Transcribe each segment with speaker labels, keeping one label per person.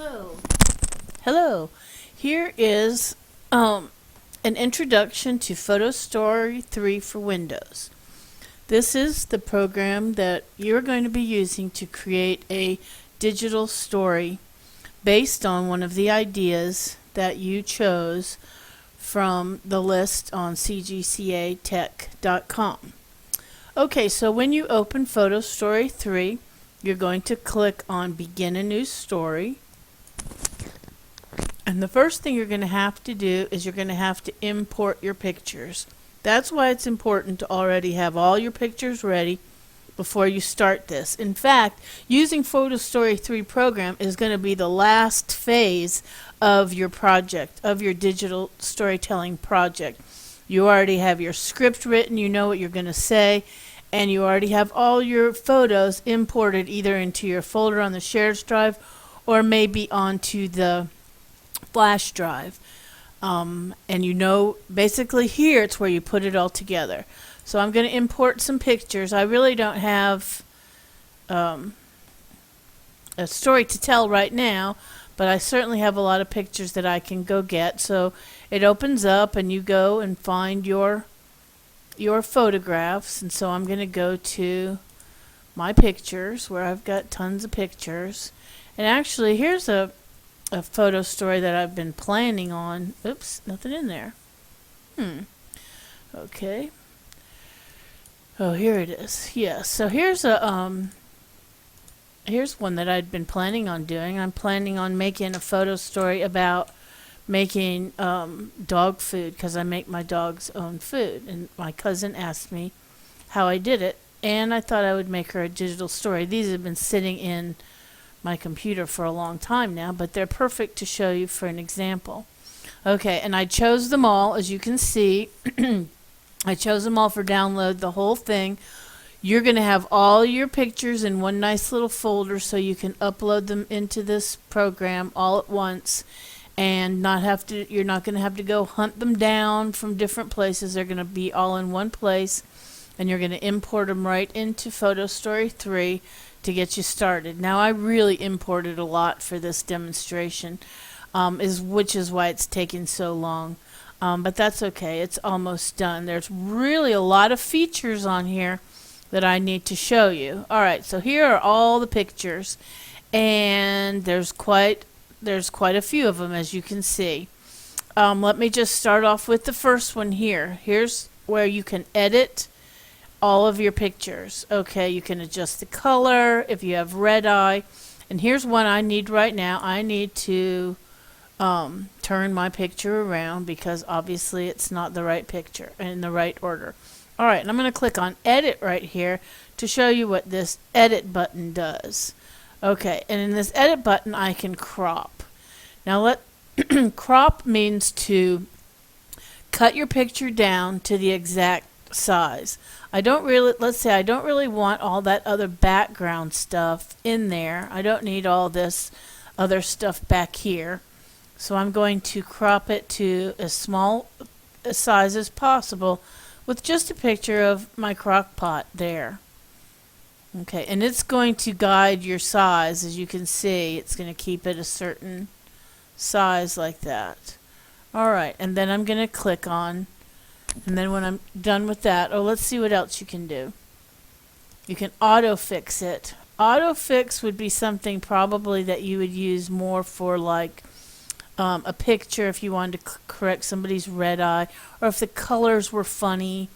Speaker 1: Hello. Hello. Here is an introduction to PhotoStory 3 for Windows. This is the program that you're going to be using to create a digital story based on one of the ideas that you chose from the list on cgcatech.com. Okay, so when you open PhotoStory 3, you're going to click on Begin a New Story. And the first thing you're going to have to do is you're going to have to import your pictures. That's why it's important to already have all your pictures ready before you start this. In fact, using PhotoStory 3 program is going to be the last phase of your project, of your digital storytelling project. You already have your script written, you know what you're going to say, and you already have all your photos imported either into your folder on the shared drive or maybe onto the flash drive. And you know, basically here it's where you put it all together. So I'm going to import some pictures. I really don't have a story to tell right now, but I certainly have a lot of pictures that I can go get. So it opens up and you go and find your photographs, and so I'm going to go to my pictures where I've got tons of pictures. And actually here's a photo story that I've been planning on. Oops, nothing in there. Okay. Oh, here it is. Yes. So here's here's one that I'd been planning on doing. I'm planning on making a photo story about making dog food, because I make my dog's own food, and my cousin asked me how I did it, and I thought I would make her a digital story. These have been sitting in my computer for a long time now, but they're perfect to show you for an example. Okay, and I chose them all, as you can see. I chose them all for download, the whole thing. You're going to have all your pictures in one nice little folder so you can upload them into this program all at once and you're not going to have to go hunt them down from different places. They're going to be all in one place, and you're going to import them right into PhotoStory 3 to get you started. Now, I really imported a lot for this demonstration, which is why it's taking so long. But that's okay. It's almost done. There's really a lot of features on here that I need to show you. All right, so here are all the pictures, and there's quite a few of them, as you can see. Let me just start off with the first one here. Here's where you can edit all of your pictures. Okay, you can adjust the color if you have red eye. And here's one I need right now. I need to turn my picture around because obviously it's not the right picture in the right order. All right, and I'm going to click on edit right here to show you what this edit button does. Okay, and in this edit button I can crop. Now crop means to cut your picture down to the exact size. Let's say I don't really want all that other background stuff in there. I don't need all this other stuff back here. So I'm going to crop it to as small a size as possible with just a picture of my crock pot there. Okay, and it's going to guide your size. As you can see, it's going to keep it a certain size like that. Alright, and then I'm going to click on, and then when I'm done with that, let's see what else you can do. You can auto-fix it. Auto-fix would be something probably that you would use more for like a picture if you wanted to correct somebody's red eye, or if the colors were funny,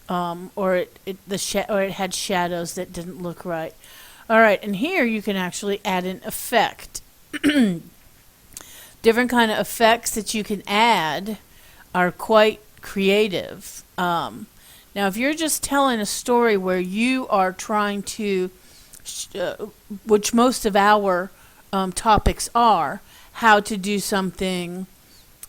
Speaker 1: or it had shadows that didn't look right. All right, and here you can actually add an effect. Different kind of effects that you can add are quite creative. Now, if you're just telling a story where you are trying to, which most of our topics are, how to do something,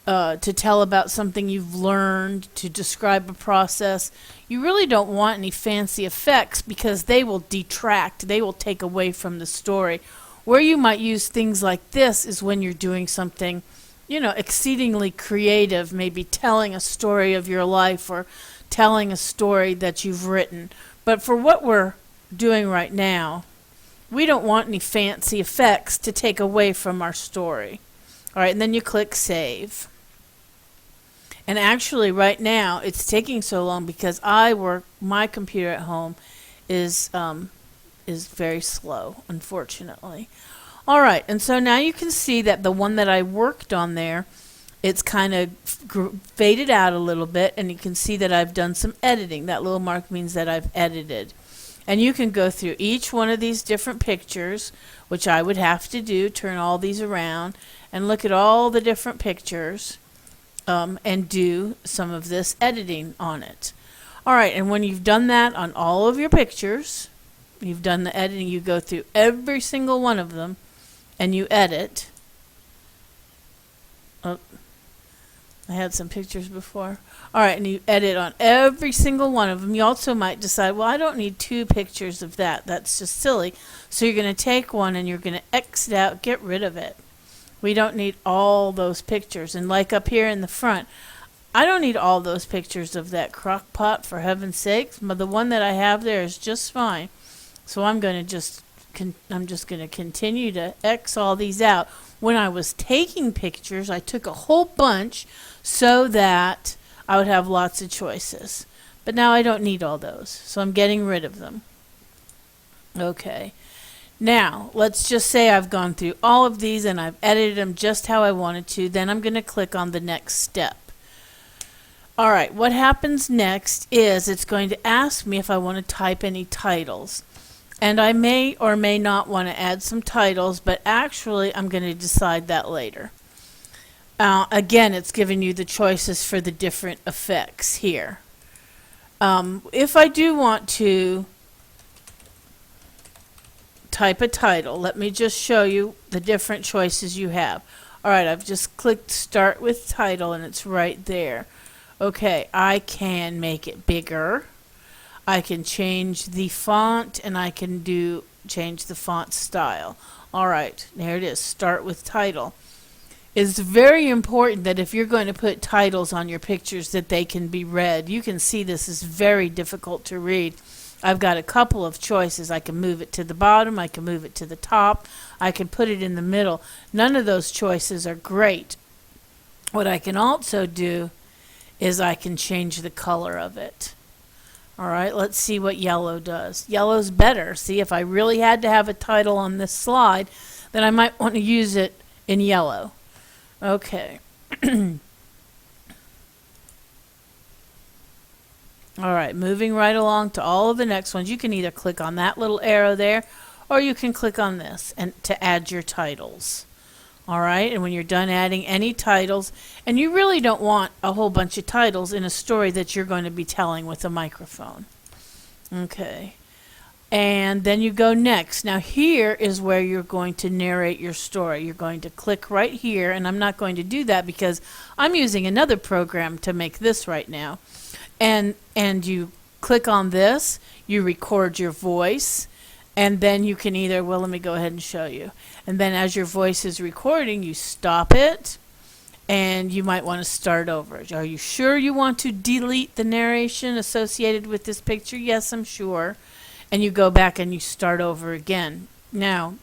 Speaker 1: to tell about something you've learned, to describe a process, you really don't want any fancy effects because they will detract, they will take away from the story. Where you might use things like this is when you're doing something, exceedingly creative, maybe telling a story of your life or telling a story that you've written. But for what we're doing right now, we don't want any fancy effects to take away from our story. All right, and then you click Save. And actually right now it's taking so long because my computer at home is very slow, unfortunately. All right, and so now you can see that the one that I worked on there, it's kind of faded out a little bit, and you can see that I've done some editing. That little mark means that I've edited. And you can go through each one of these different pictures, which I would have to do, turn all these around, and look at all the different pictures, and do some of this editing on it. All right, and when you've done that on all of your pictures, you've done the editing, you go through every single one of them, and you edit. Oh, I had some pictures before. All right, and you edit on every single one of them. You also might decide, well, I don't need 2 pictures of that. That's just silly. So you're going to take one and you're going to X it out, get rid of it. We don't need all those pictures. And like up here in the front, I don't need all those pictures of that crock pot, for heaven's sakes. But the one that I have there is just fine. So I'm going to just continue to X all these out. When I was taking pictures, I took a whole bunch so that I would have lots of choices. But now I don't need all those, so I'm getting rid of them. Okay. Now, let's just say I've gone through all of these and I've edited them just how I wanted to. Then I'm going to click on the next step. All right, what happens next is it's going to ask me if I want to type any titles. And I may or may not want to add some titles, but actually I'm going to decide that later. Again, it's giving you the choices for the different effects here. If I do want to type a title, let me just show you the different choices you have. All right, I've just clicked Start with Title, and it's right there. Okay, I can make it bigger. I can change the font, and I can change the font style. All right, there it is. Start with title. It's very important that if you're going to put titles on your pictures that they can be read. You can see this is very difficult to read. I've got a couple of choices. I can move it to the bottom. I can move it to the top. I can put it in the middle. None of those choices are great. What I can also do is I can change the color of it. All right, let's see what yellow does. Yellow's better. See, if I really had to have a title on this slide, then I might want to use it in yellow. Okay. All right, moving right along to all of the next ones. You can either click on that little arrow there, or you can click on this and to add your titles. All right, and when you're done adding any titles, and you really don't want a whole bunch of titles in a story that you're going to be telling with a microphone. Okay, and then you go next. Now here is where you're going to narrate your story. You're going to click right here, and I'm not going to do that because I'm using another program to make this right now. And you click on this, you record your voice, and then you can either, well, let me go ahead and show you. And then as your voice is recording, you stop it, and you might want to start over. Are you sure you want to delete the narration associated with this picture? Yes, I'm sure. And you go back and you start over again. Now,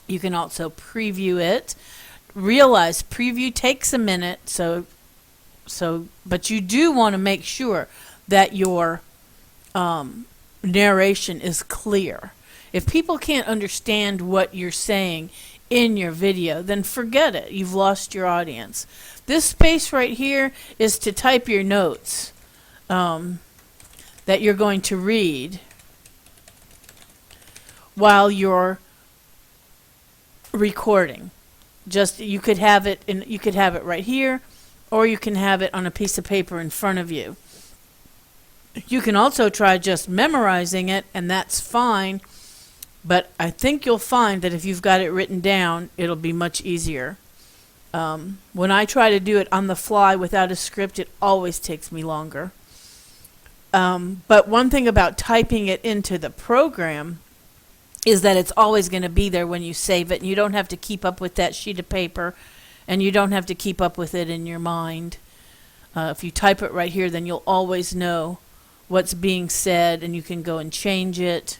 Speaker 1: you can also preview it. Realize preview takes a minute, but you do want to make sure that your narration is clear. If people can't understand what you're saying in your video, then forget it. You've lost your audience. This space right here is to type your notes that you're going to read while you're recording. You could have it right here, or you can have it on a piece of paper in front of you. You can also try just memorizing it, and that's fine. But I think you'll find that if you've got it written down, it'll be much easier. When I try to do it on the fly without a script, it always takes me longer. But one thing about typing it into the program is that it's always going to be there when you save it. And you don't have to keep up with that sheet of paper, and you don't have to keep up with it in your mind. If you type it right here, then you'll always know what's being said, and you can go and change it.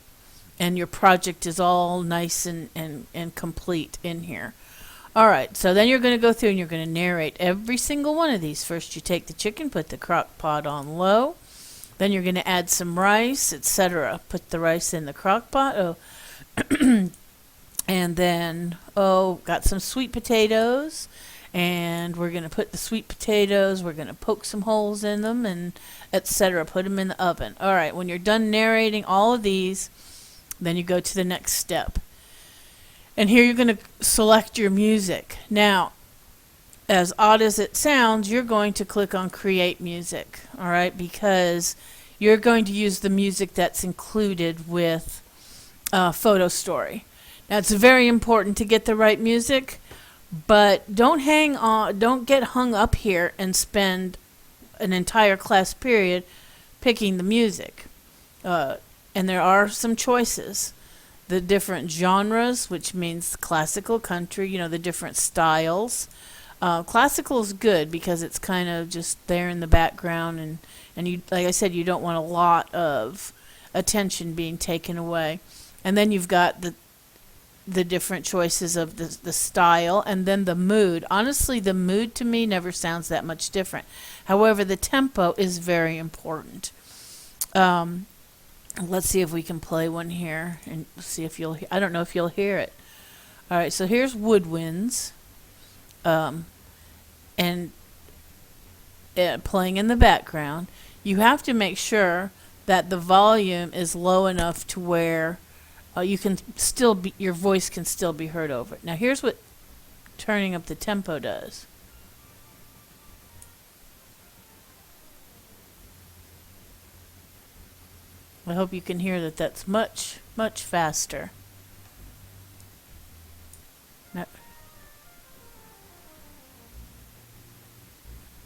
Speaker 1: and your project is all nice and complete in here. All right, so then you're going to go through and you're going to narrate every single one of these. First, you take the chicken, put the crock pot on low. Then you're going to add some rice, etc. Put the rice in the crock pot. Oh, and then, got some sweet potatoes. And we're going to put the sweet potatoes, we're going to poke some holes in them, and etc. Put them in the oven. All right, when you're done narrating all of these, then you go to the next step. And here you're going to select your music. Now, as odd as it sounds, you're going to click on Create Music, all right, because you're going to use the music that's included with Photo Story. Now, it's very important to get the right music, but don't get hung up here and spend an entire class period picking the music. And there are some choices. The different genres, which means classical, country, the different styles. Classical is good because it's kind of just there in the background, and you, like I said, you don't want a lot of attention being taken away. And then you've got the different choices of the style, and then the mood. Honestly, the mood to me never sounds that much different. However, the tempo is very important. Let's see if we can play one here and see if you'll I don't know if you'll hear it. All right, so here's woodwinds, and playing in the background. You have to make sure that the volume is low enough to where you can still your voice can still be heard over it. Now here's what turning up the tempo does. I hope you can hear that that's much, much faster. Now,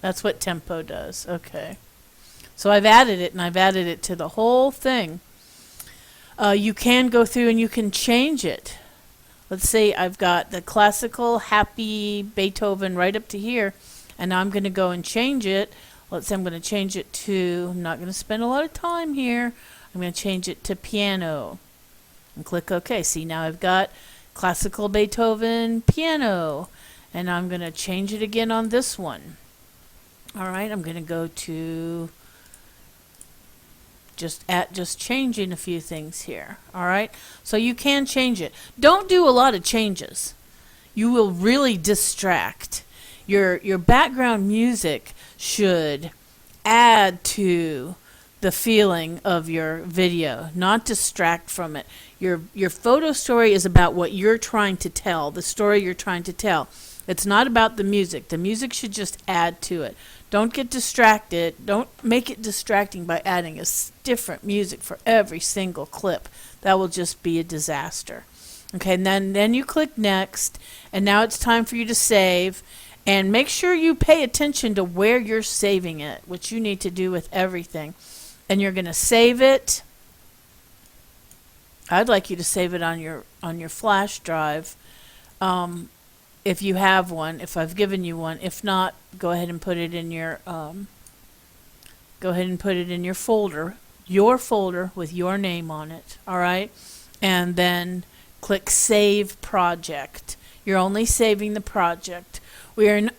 Speaker 1: that's what tempo does. Okay. So I've added it, and I've added it to the whole thing. You can go through and you can change it. Let's say I've got the classical, happy Beethoven right up to here, and now I'm going to go and change it. Let's say I'm going to change it to, I'm not going to spend a lot of time here. I'm going to change it to piano and click OK. See, now I've got classical Beethoven piano, and I'm going to change it again on this one. All right, I'm going to go to just changing a few things here. All right, so you can change it. Don't do a lot of changes. You will really distract. Your background music should add to the feeling of your video, not distract from it. Your photo story is about what you're trying to tell, the story you're trying to tell. It's not about the music. The music should just add to it. Don't get distracted. Don't make it distracting by adding a different music for every single clip. That will just be a disaster. Okay, and then you click next, and now it's time for you to save. And make sure you pay attention to where you're saving it, which you need to do with everything. And you're going to save it. I'd like you to save it on your flash drive, if you have one. If I've given you one, if not, go ahead and put it in your folder with your name on it. All right, and then click Save Project. You're only saving the project. We're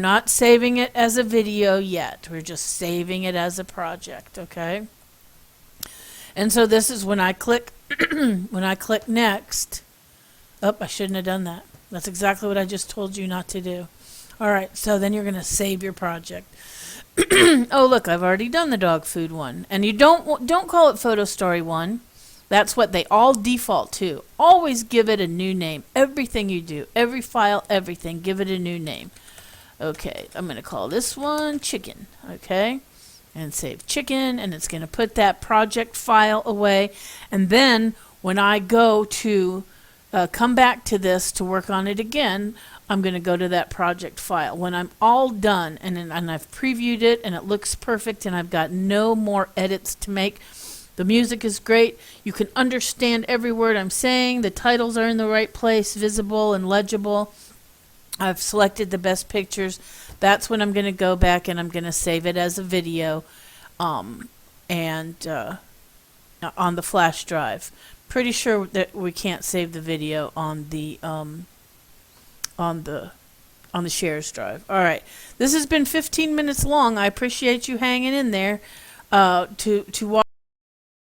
Speaker 1: not saving it as a video yet. We're just saving it as a project, okay? And so this is when I click when I click next. Oh, I shouldn't have done that. That's exactly what I just told you not to do. All right, so then you're going to save your project. Oh, look, I've already done the dog food one. And you don't call it Photo Story 1. That's what they all default to. Always give it a new name. Everything you do, every file, everything, give it a new name. Okay, I'm going to call this one Chicken, okay? And save Chicken, and it's going to put that project file away. And then when I go to come back to this to work on it again, I'm going to go to that project file. When I'm all done and I've previewed it and it looks perfect and I've got no more edits to make, the music is great. You can understand every word I'm saying. The titles are in the right place, visible and legible. I've selected the best pictures. That's when I'm going to go back and I'm going to save it as a video and on the flash drive. pretty sure that we can't save the video on the on the shares drive. All right, this has been 15 minutes long. I appreciate you hanging in there to watch.